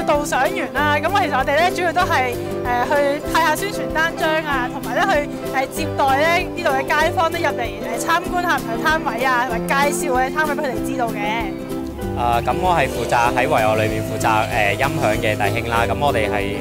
導賞員啦，咁其實我哋咧主要都係去睇下宣傳單張啊，同埋咧去接待咧呢度嘅街坊咧入嚟參觀下唔同攤位啊，同埋介紹嘅攤位俾佢哋知道嘅。咁我係負責喺維樂裏面負責音響嘅弟兄啦，咁我哋係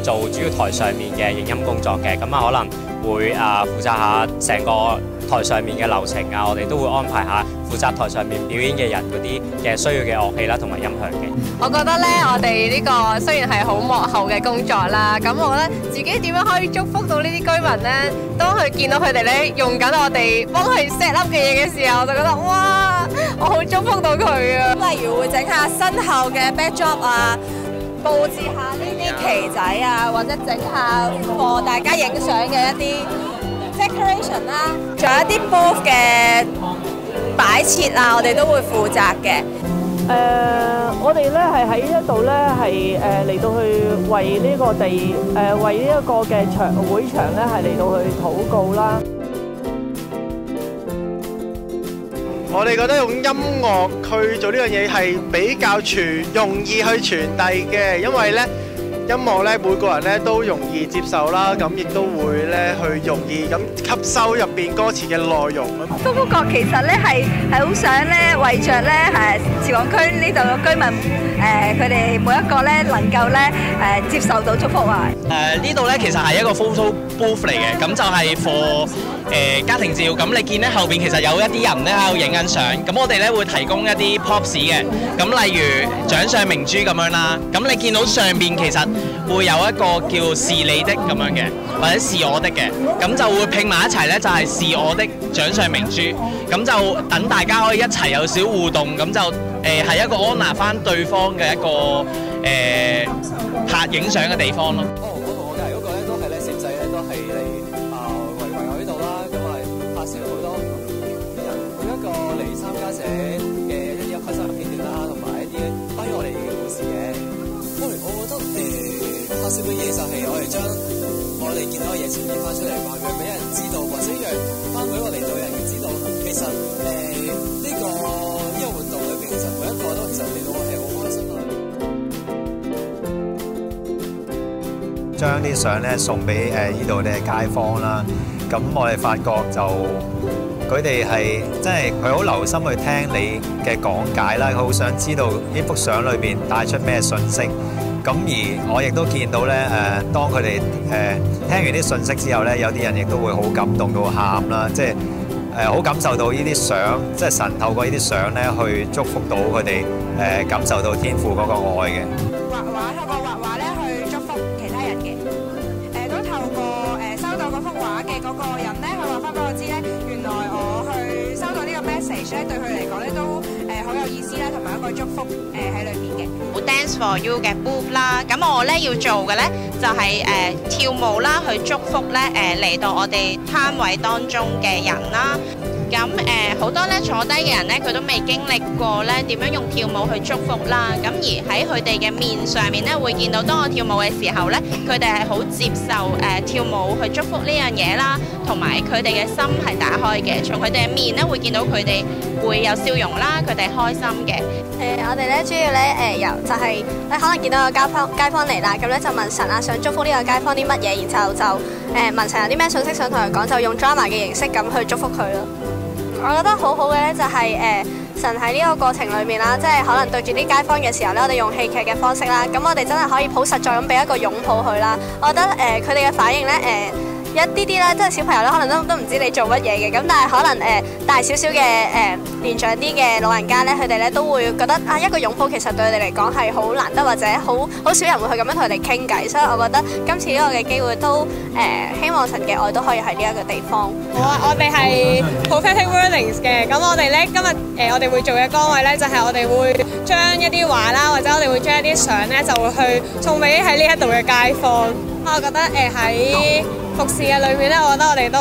做主要台上面嘅影音工作嘅，咁可能會負責下成個台上面嘅流程啊，我哋都會安排下負責台上面表演嘅人嗰啲嘅需要嘅樂器啦，同埋音響嘅。我覺得咧，我哋呢個雖然係好幕後嘅工作啦，咁我覺得自己點樣可以祝福到呢啲居民咧，當佢見到佢哋咧用緊我哋幫佢 set up 嘅嘢嘅時候，我就覺得哇，我好祝福到佢啊！例如會整下身後嘅 backdrop 啊，佈置下呢啲旗仔啊，或者整下幫大家影相嘅一啲 decoration 啦，仲有一啲 booth 嘅擺設啊，我哋都會負責嘅。我哋咧係喺呢度咧係嚟到去為呢個為呢一個嘅會場咧係嚟到去禱告啦。我哋覺得用音樂去做呢樣嘢係比較容易去傳遞嘅，因為咧音樂咧每個人咧都容易接受啦，咁亦都會咧去容易咁吸收入邊歌詞嘅內容。福福閣其實咧係好想咧為着咧潮港區呢度嘅居民佢哋每一個咧能夠咧接受到祝福啊！呢度咧其實係一個 photo booth 嚟嘅，咁就係 for 家庭照。咁你見咧後邊其實有一啲人咧喺度影緊相，咁我哋咧會提供一啲 props 嘅，咁例如掌上明珠咁樣啦。咁你見到上邊其實會有一個叫是你的咁樣嘅，或者是我的嘅，咁就會拼埋一齊咧，就係是我的掌上明珠。咁就等大家可以一齊有少互動，咁就係一個 honor 翻對方嘅一個拍影相嘅地方咯。我同我隔離嗰個咧都係咧攝製咧都係嚟維我呢度啦，咁係拍攝好多唔同人每一個嚟參加者嘅一啲開心嘅片段啦，同埋一啲關於我哋嘅故事嘅。我覺得拍攝嘅嘢就係我哋將我哋見到嘅嘢呈現翻出嚟，話讓俾人知道，或者讓翻俾我哋度嘅人知道，其實呢個活動裏邊，其實每一個都其實令到我係好開心啊！將啲相咧送俾呢度嘅街坊啦，咁我哋發覺就佢哋係真係佢好留心去聽你嘅講解啦，佢好想知道呢幅相裏邊帶出咩信息。咁而我亦都見到咧當佢哋聽完啲信息之後咧，有啲人亦都會好感動到喊啦，即係好感受到呢啲相，即係神透過呢啲相咧去祝福到佢哋感受到天父嗰個愛嘅。透過畫畫咧去祝福其他人嘅，都透過收到嗰幅畫嘅嗰個人咧，佢話翻俾我知咧，原來我去收到呢個 message 咧，對佢嚟講咧都好有意思啦，同埋一個祝福喺裏面嘅。Dance for You 嘅 booth 啦，咁我咧要做嘅咧就係跳舞啦，去祝福咧嚟到我哋攤位當中嘅人啦。咁好多咧坐低嘅人咧，佢都未經歷過咧點樣用跳舞去祝福啦。咁而喺佢哋嘅面上面咧，會見到當我跳舞嘅時候咧，佢哋係好接受跳舞去祝福呢樣嘢啦，同埋佢哋嘅心係打開嘅。從佢哋嘅面咧，會見到佢哋會有笑容啦，佢哋開心嘅。我哋咧主要咧由就係咧可能見到個街坊嚟啦，咁咧就問神啊，想祝福呢個街坊啲乜嘢，然後就問神有啲咩信息想同佢講，就用 drama 嘅形式咁去祝福佢咯。我覺得好好嘅咧就係神喺呢個過程裏面啦，即係可能對住啲街坊嘅時候咧，我哋用戲劇嘅方式啦，咁我哋真係可以好實在咁俾一個擁抱佢啦。我覺得佢哋嘅反應咧一啲啲啦，即係小朋友咧可能都唔知你做乜嘢嘅，咁但係可能大少少嘅年長啲嘅老人家咧，佢哋咧都會覺得一個擁抱其實對佢哋嚟講係好難得，或者好少人會去咁樣同佢哋傾偈，所以我覺得今次呢個嘅機會都希望神嘅愛都可以喺呢一個地方。我哋係 Prophetic Wordings 嘅，咁我哋咧今日我哋會做嘅崗位咧就係我哋會將一啲畫啦，或者我哋會將一啲相咧就會去送俾喺呢一度嘅街坊。我覺得喺服侍嘅裏面咧，我覺得我哋都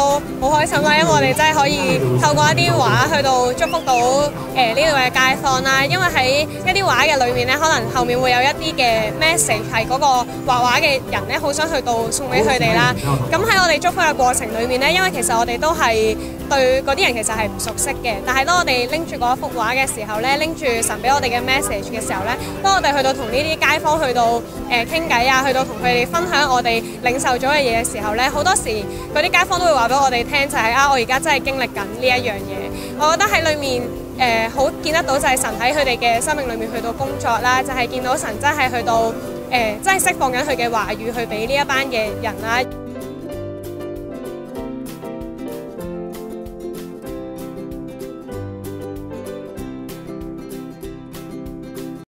好開心啦，因為我哋真係可以透過一啲畫去到祝福到呢度嘅街坊啦。因為喺一啲畫嘅裏面咧，可能後面會有一啲嘅 message 係嗰個畫畫嘅人咧，好想去到送俾佢哋啦。咁喺我哋祝福嘅過程裏面咧，因為其實我哋都係對嗰啲人其實係唔熟悉嘅，但係當我哋拎住嗰一幅畫嘅時候咧，拎住神俾我哋嘅 message 嘅時候咧，當我哋去到同呢啲街坊去到傾偈啊，去到同佢哋分享我哋領受咗嘅嘢嘅時候咧，好多時嗰啲街坊都會話俾我哋聽，就係我而家真係經歷緊呢一樣嘢。我覺得喺裏面好見得到就係神喺佢哋嘅生命裏面去到工作啦，就係見到神真係去到真係釋放緊佢嘅話語去俾呢一班嘅人啦。